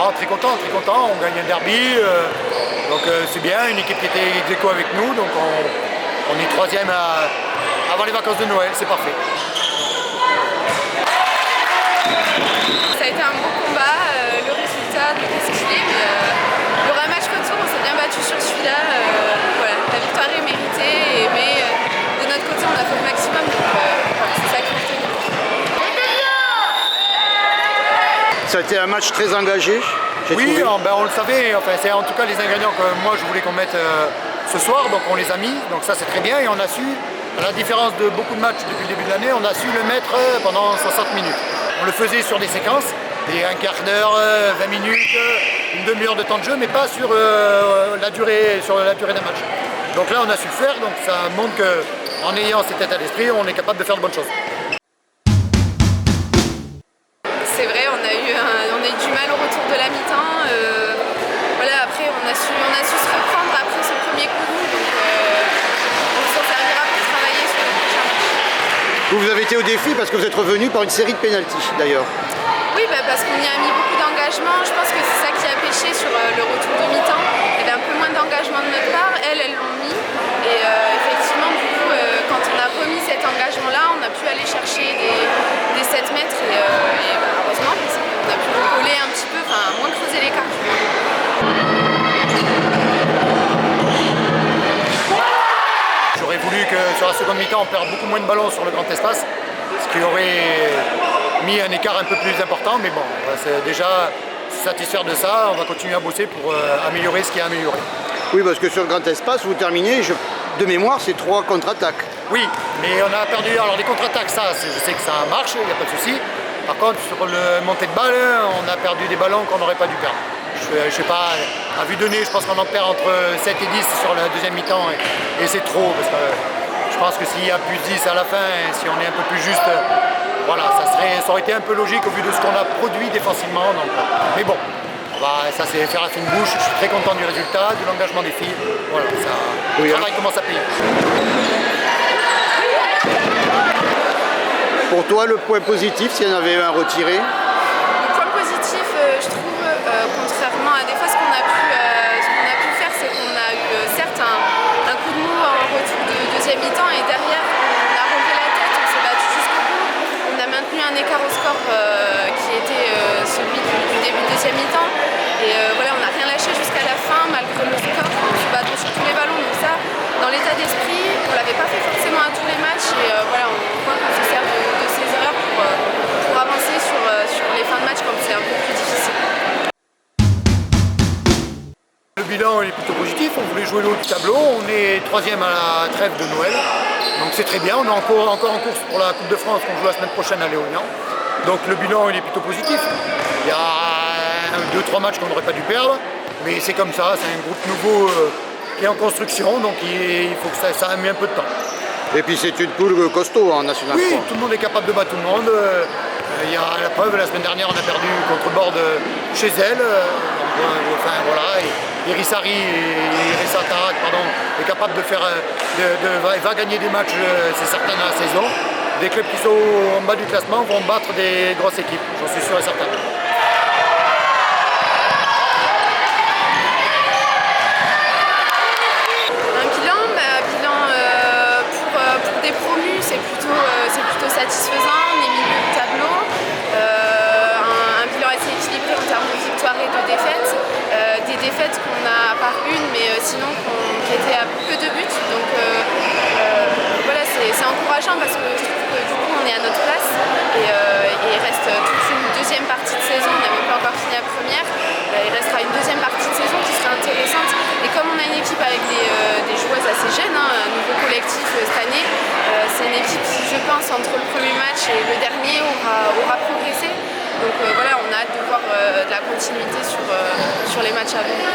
Non, très content. On gagne un derby. Donc c'est bien, une équipe qui était ex-aequo avec nous. Donc on est troisième avant les vacances de Noël, c'est parfait. Ça a été un bon combat, le résultat, qu'est-ce qu'il est, mais il y aura un match retour, on s'est bien battu sur celui-là. Voilà, la victoire est méritée, mais de notre côté on a fait le maximum, donc c'est ça qu'il faut retenir. Ça a été un match très engagé. Oui, on le savait, enfin, c'est en tout cas les ingrédients que moi je voulais qu'on mette ce soir, donc on les a mis, donc ça c'est très bien et on a su, à la différence de beaucoup de matchs depuis le début de l'année, on a su le mettre pendant 60 minutes. On le faisait sur des séquences, un quart d'heure, 20 minutes, une demi-heure de temps de jeu, mais pas sur la durée d'un match. Donc là on a su le faire, donc ça montre qu'en ayant cet état d'esprit, on est capable de faire de bonnes choses. C'est vrai, on a eu du mal au retour de la mi-temps. Voilà, après on a su se reprendre après ce premier coup, donc on s'en servira pour travailler sur le prochain match. Vous avez été au défi parce que vous êtes revenu par une série de pénaltys d'ailleurs. Oui, parce qu'on y a mis beaucoup d'engagement. Je pense que c'est ça qui a pêché sur le retour de mi-temps. Il y avait un peu moins d'engagement de notre part. Elles l'ont mis. Et effectivement, du coup, quand on a remis cet engagement-là, on a pu aller chercher des 7 mètres. Et heureusement, parce qu'on a pu coller un petit peu, enfin, moins creuser l'écart. J'aurais voulu que sur la seconde mi-temps, on perde beaucoup moins de ballons sur le grand espace, ce qui aurait mis un écart un peu plus important, mais bon, c'est déjà satisfaire de ça, on va continuer à bosser pour améliorer ce qui est amélioré. Oui, parce que sur le grand espace, vous terminez, de mémoire, c'est 3 contre-attaques. Oui, mais on a perdu, alors les contre-attaques, ça, je sais que ça marche, il n'y a pas de souci. Par contre, sur le montée de balle, on a perdu des ballons qu'on n'aurait pas dû perdre. Je sais pas, à vue de nez, je pense qu'on en perd entre 7 et 10 sur la deuxième mi-temps, et c'est trop, parce que je pense que s'il y a plus 10 à la fin, si on est un peu plus juste, voilà, ça aurait été un peu logique au vu de ce qu'on a produit défensivement. Donc, mais bon, ça c'est faire la fine bouche, je suis très content du résultat, de l'engagement des filles. Voilà, le travail commence à payer. Le Pour toi, le point positif, s'il y en avait un retiré? Le point positif, je trouve, contrairement à des fois ce qu'on a pu faire, c'est qu'on a eu certes un coup de mou en retour de deuxième mi-temps et derrière on a relevé la tête, on s'est battu jusqu'au bout. On a maintenu un écart au score qui était celui du début de deuxième mi-temps. Et voilà, on n'a rien lâché jusqu'à la fin malgré le score, on se bat sur tous les ballons. Donc ça, dans l'état d'esprit, on ne l'avait pas fait forcément à tous les matchs. Et voilà, on voit qu'on se sert de ces erreurs pour avancer sur les fins de match quand c'est un peu plus difficile. Le bilan est plutôt positif, on voulait jouer le haut du tableau, on est troisième à la trêve de Noël, donc c'est très bien, on est encore en course pour la Coupe de France qu'on joue la semaine prochaine à Léognan, donc le bilan il est plutôt positif. Il y a 2-3 matchs qu'on n'aurait pas dû perdre, mais c'est comme ça, c'est un groupe nouveau qui est en construction, donc il faut que ça a mis un peu de temps. Et puis c'est une poule costaud en National 3. Oui, tout le monde est capable de battre tout le monde. Il y a la preuve, la semaine dernière on a perdu contre Borde chez elle. Enfin voilà, et Rissari et Rissatarak, est capable de faire, va gagner des matchs, c'est certain, dans la saison. Des clubs qui sont en bas du classement vont battre des grosses équipes, j'en suis sûr et certain. Pour des promus, c'est plutôt satisfaisant, on est milieu de tableau, un bilan assez équilibré en termes de victoires et de défaites, des défaites qu'on a à part une, mais sinon qui étaient à peu de buts, donc voilà, c'est encourageant parce que je trouve que du coup on est à notre place et il reste toute une deuxième partie de saison, on n'a même pas encore fini la première, il restera une deuxième partie de saison qui sera intéressante et comme on a une équipe avec des joueuses assez jeunes, un nouveau collectif cette année, c'est une équipe qui je pense entre le premier match et le dernier aura progressé, donc voilà, on a hâte de voir de la continuité sur les matchs à venir.